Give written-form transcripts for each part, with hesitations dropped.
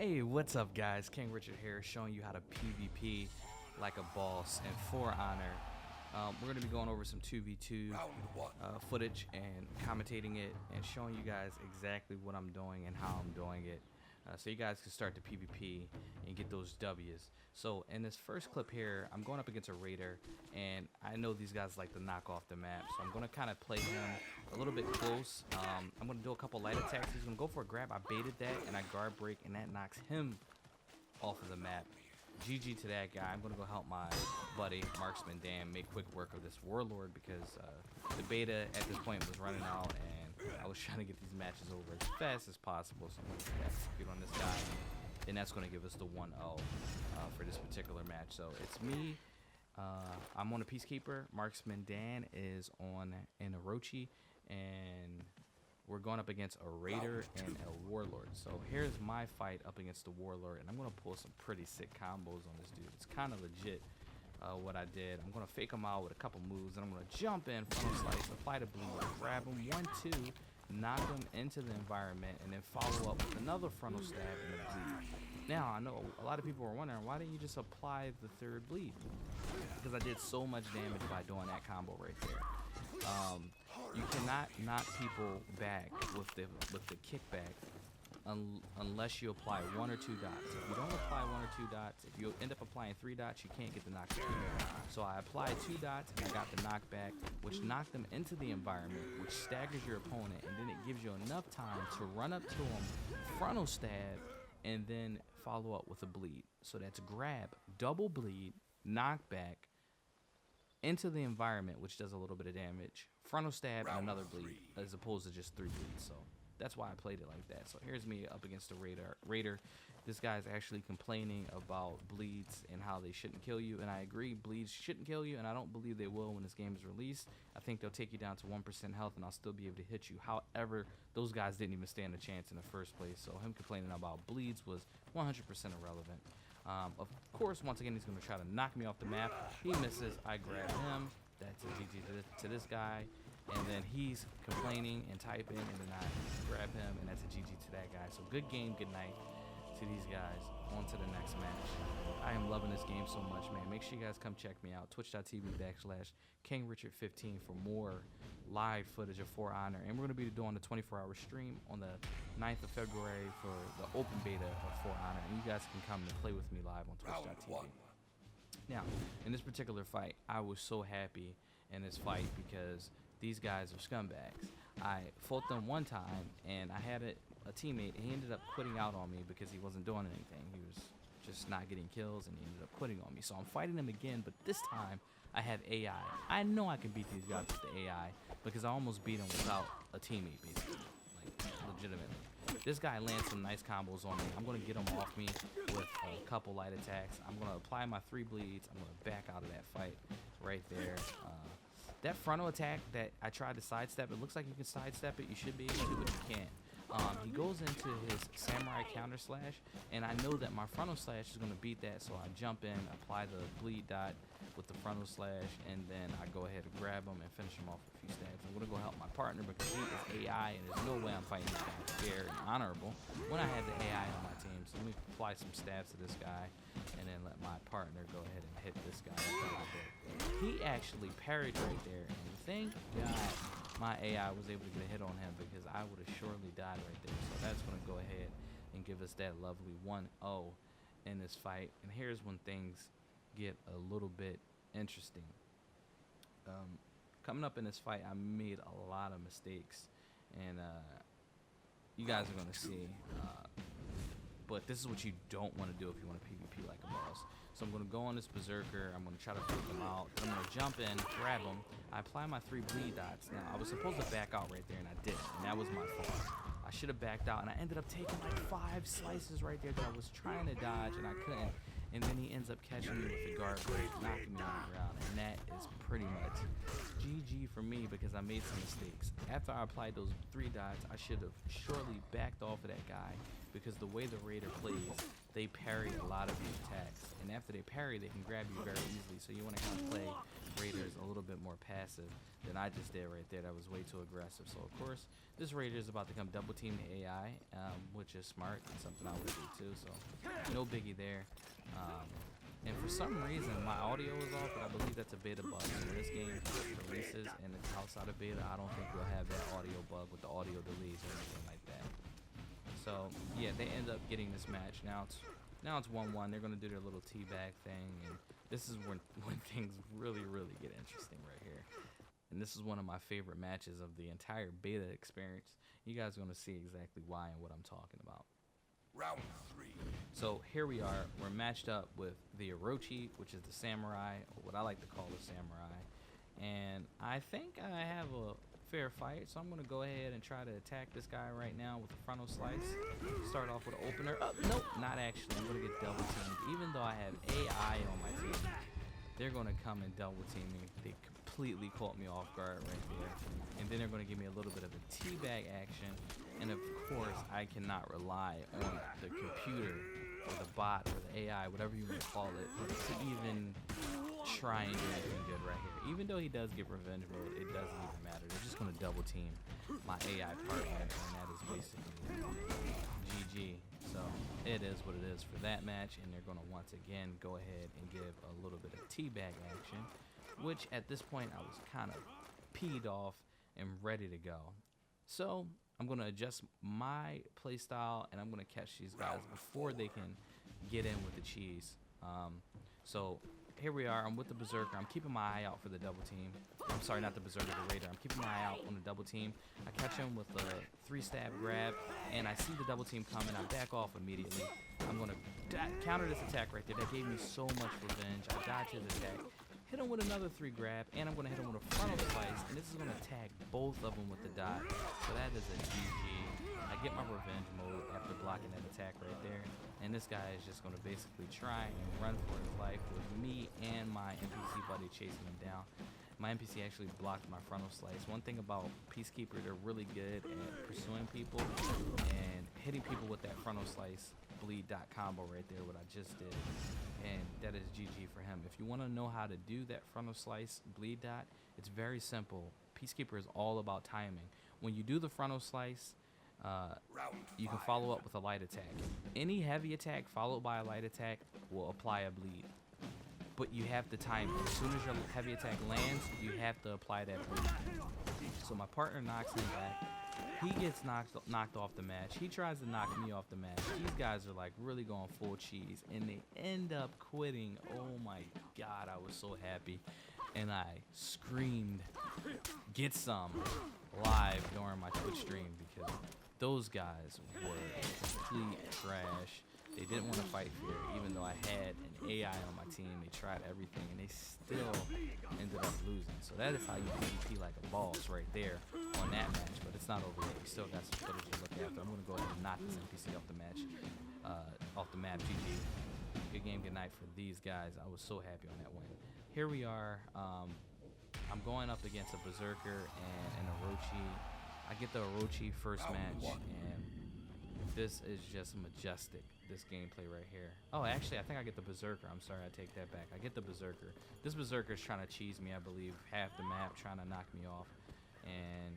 Hey, what's up guys? King Richard here, showing you how to PvP like a boss and For Honor. We're going to be going over some 2v2 footage and commentating it and showing you guys exactly what I'm doing and how I'm doing it, so you guys can start the PvP and get those W's. So in this first clip here, I'm going up against a raider, and I know these guys like to knock off the map, so I'm going to kind of play him a little bit close. I'm going to do a couple light attacks. He's going to go for a grab. I baited that and I guard break, and that knocks him off of the map. GG to that guy. I'm going to go help my buddy Marksman Dan make quick work of this Warlord, because the beta at this point was running out and I was trying to get these matches over as fast as possible. So I'm going to execute on this guy, and that's going to give us the 1-0 for this particular match. So it's me. I'm on a Peacekeeper. Marksman Dan is on an Orochi, and we're going up against a Raider and a Warlord. So here's my fight up against the Warlord, and I'm going to pull some pretty sick combos on this dude. It's kind of legit what I did. I'm going to fake him out with a couple moves, and I'm going to jump in, frontal slice, apply the bleed, grab him, 1-2, knock him into the environment, and then follow up with another frontal stab and a bleed. Now, I know a lot of people are wondering, why didn't you just apply the third bleed? Because I did so much damage by doing that combo right there. You cannot knock people back with the kickback unless you apply 1 or 2 dots. If you don't apply 1 or 2 dots, if you end up applying 3 dots, you can't get the knockback. So I applied 2 dots and I got the knockback, which knocked them into the environment, which staggers your opponent, and then it gives you enough time to run up to them, frontal stab, and then follow up with a bleed. So that's grab, double bleed, knockback, into the environment, which does a little bit of damage, frontal stab, and another bleed, as opposed to just 3 bleeds. So that's why I played it like that. So here's me up against the Raider. This guy's actually complaining about bleeds and how they shouldn't kill you, and I agree, bleeds shouldn't kill you, and I don't believe they will when this game is released. I think they'll take you down to 1% health, and I'll still be able to hit you. However, those guys didn't even stand a chance in the first place, so him complaining about bleeds was 100% irrelevant. Of course, once again, he's going to try to knock me off the map. He misses. I grab him. That's a GG to this guy. And then he's complaining and typing, and then I grab him, and that's a GG to that guy. So good game, good night to these guys. On to the next match. I am loving this game so much, man. Make sure you guys come check me out. Twitch.tv/KingRichard15 for more live footage of For Honor. And we're going to be doing the 24-hour stream on the 9th of February for the open beta of For Honor. And you guys can come and play with me live on Twitch.tv. Now, in this particular fight, I was so happy in this fight because these guys are scumbags. I fought them one time, and I had a teammate. He ended up quitting out on me because he wasn't doing anything. He was just not getting kills, and he ended up quitting on me. So I'm fighting him again, but this time I have AI. I know I can beat these guys with the AI because I almost beat him without a teammate, basically, like legitimately. This guy lands some nice combos on me. I'm going to get him off me with a couple light attacks. I'm going to apply my 3 bleeds. I'm going to back out of that fight right there. That frontal attack that I tried to sidestep, it looks like you can sidestep it. You should be able to, but you can't. He goes into his samurai counter slash, and I know that my frontal slash is going to beat that, so I jump in, apply the bleed dot with the frontal slash, and then I go ahead and grab him and finish him off with a few stabs. I'm going to go help my partner because he is AI, and there's no way I'm fighting this guy fair and honorable when I had the AI on my team. So let me apply some stabs to this guy, and then let my partner go ahead and hit this guy a little bit. He actually parried right there, and thank God my AI was able to get a hit on him because I would have surely died right there. So that's going to go ahead and give us that lovely 1-0 in this fight. And here's when things get a little bit interesting. Coming up in this fight, I made a lot of mistakes, and you guys are going to see. But this is what you don't want to do if you want to PvP like a boss. So I'm going to go on this Berserker. I'm going to try to freak him out. I'm going to jump in, grab him. I apply my 3 bleed dots. Now, I was supposed to back out right there, and I didn't. And that was my fault. I should have backed out, and I ended up taking like 5 slices right there that I was trying to dodge, and I couldn't. and then he ends up catching me with the guard break, knocking me on the ground, and that is pretty much GG for me because I made some mistakes. After I applied those 3 dots, I should have surely backed off of that guy because the way the Raider plays, they parry a lot of the attacks, and after they parry, they can grab you very easily, so you want to kind of play Raiders a little bit more passive than I just did right there. That was way too aggressive. So of course, this Raider is about to come double team the AI, which is smart and something I would do too, so no biggie there. And for some reason, my audio is off, but I believe that's a beta bug. When this game releases and it's outside of beta, I don't think we'll have that audio bug with the audio delays or anything like that. So yeah, they end up getting this match. Now it's 1-1. They're gonna do their little teabag thing, and this is when things really get interesting right here. And this is one of my favorite matches of the entire beta experience. You guys are gonna see exactly why and what I'm talking about. Round 3. So here we are. We're matched up with the Orochi, which is the samurai, or what I like to call the samurai. And I think I have a fair fight, so I'm going to go ahead and try to attack this guy right now with a frontal slice. Start off with an opener. Nope, not actually. I'm going to get double teamed. Even though I have AI on my team, they're going to come and double team me. They completely caught me off guard right there. And then they're going to give me a little bit of a teabag action. And of course, I cannot rely on the computer or the bot or the AI, whatever you want to call it, to even try and do anything good right here. Even though he does get revenge mode, it doesn't even matter. They're just going to double team my AI partner, and that is basically GG. So it is what it is for that match, and they're going to once again go ahead and give a little bit of teabag action, which at this point I was kind of peed off and ready to go. So I'm going to adjust my playstyle, and I'm going to catch these guys before they can get in with the cheese. So here we are. I'm with the Berserker. I'm keeping my eye out for the double team. I'm sorry, not the Berserker, the Raider. I'm keeping my eye out on the double team. I catch him with a 3-stab grab, and I see the double team coming. I back off immediately. I'm going to counter this attack right there. That gave me so much revenge. I dodge his attack. Hit him with another 3 grab, and I'm going to hit him with a frontal slice, and this is going to tag both of them with the dot. So that is a GG. I get my revenge mode after blocking that attack right there, and this guy is just going to basically try and run for his life with me and my NPC buddy chasing him down. My NPC actually blocked my frontal slice. One thing about Peacekeeper, they're really good at pursuing people and hitting people with that frontal slice bleed dot combo right there, what I just did. And that is GG for him. If you want to know how to do that frontal slice bleed dot, it's very simple. Peacekeeper is all about timing. When you do the frontal slice, you can follow up with a light attack. Any heavy attack followed by a light attack will apply a bleed. But you have to time it. As soon as your heavy attack lands, you have to apply that bleed. So my partner knocks him back. He gets knocked off the match. He tries to knock me off the match. These guys are like really going full cheese, and they end up quitting. Oh my God, I was so happy. And I screamed, "Get some," live during my Twitch stream because those guys were complete trash. They didn't want to fight fair, even though I had an AI on my team. They tried everything, and they still ended up losing. So that is how you PvP like a boss right there on that match. But it's not over yet. We still got some footage to look after. I'm going to go ahead and knock this NPC off the match, off the map. GG. Good game, good night for these guys. I was so happy on that win. Here we are. I'm going up against a Berserker and an Orochi. I get the Orochi first match, and this is just majestic, this gameplay right here. Oh, actually, I think I get the Berserker. I'm sorry, I take that back. I get the Berserker. This Berserker is trying to cheese me, I believe, half the map, trying to knock me off. And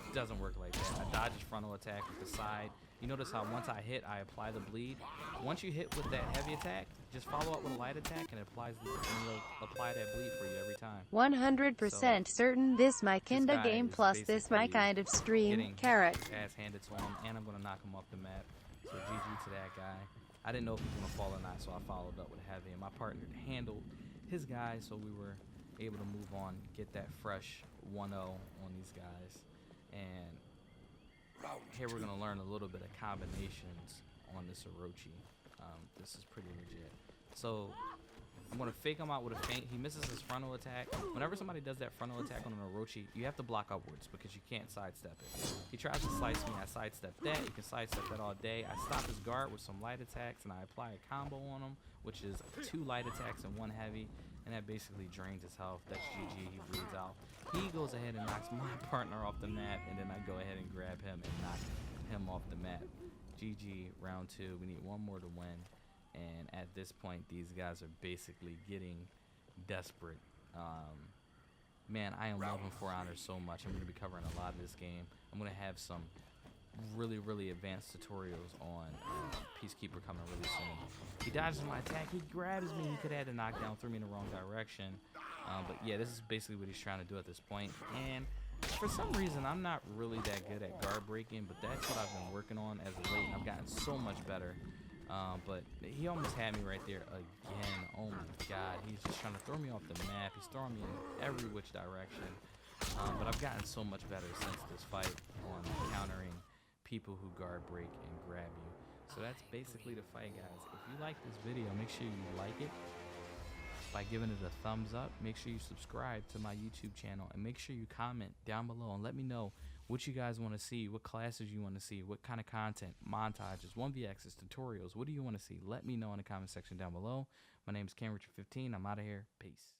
it doesn't work like that. I dodge his frontal attack with the side. You notice how once I hit, I apply the bleed. Once you hit with that heavy attack, just follow up with a light attack, and it applies and it'll apply that bleed for you every time. 100% certain this my kinda game plus this my kind of stream. Carrot. Ass handed to him, and I'm gonna knock him off the map. So GG to that guy. I didn't know if he was gonna fall or not, so I followed up with heavy, and my partner handled his guy, so we were able to move on, get that fresh 1-0 on these guys. And here we're gonna learn a little bit of combinations on this Orochi. This is pretty legit. So I'm going to fake him out with a feint. He misses his frontal attack. Whenever somebody does that frontal attack on an Orochi, you have to block upwards because you can't sidestep it. He tries to slice me. I sidestep that. You can sidestep that all day. I stop his guard with some light attacks, and I apply a combo on him, which is 2 light attacks and 1 heavy, and that basically drains his health. That's GG. He bleeds out. He goes ahead and knocks my partner off the map, and then I go ahead and grab him and knock him off the map. GG, round 2. We need 1 more to win. And at this point, these guys are basically getting desperate. Man, I am loving For Honor so much. I'm going to be covering a lot of this game. I'm going to have some really, really advanced tutorials on Peacekeeper coming really soon. He dodges my attack. He grabs me. He could have had a knockdown, threw me in the wrong direction. But yeah, this is basically what he's trying to do at this point. And for some reason, I'm not really that good at guard breaking, but that's what I've been working on as of late, and I've gotten so much better. But he almost had me right there again. Oh my god, he's just trying to throw me off the map. He's throwing me in every which direction. But I've gotten so much better since this fight on countering people who guard break and grab you. So that's basically the fight, guys. If you like this video, make sure you like it by giving it a thumbs up. Make sure you subscribe to my YouTube channel, and make sure you comment down below and let me know what you guys want to see, what classes you want to see, what kind of content, montages, 1vx's, tutorials. What do you want to see? Let me know in the comment section down below. My name is CamRichard15. I'm out of here. Peace.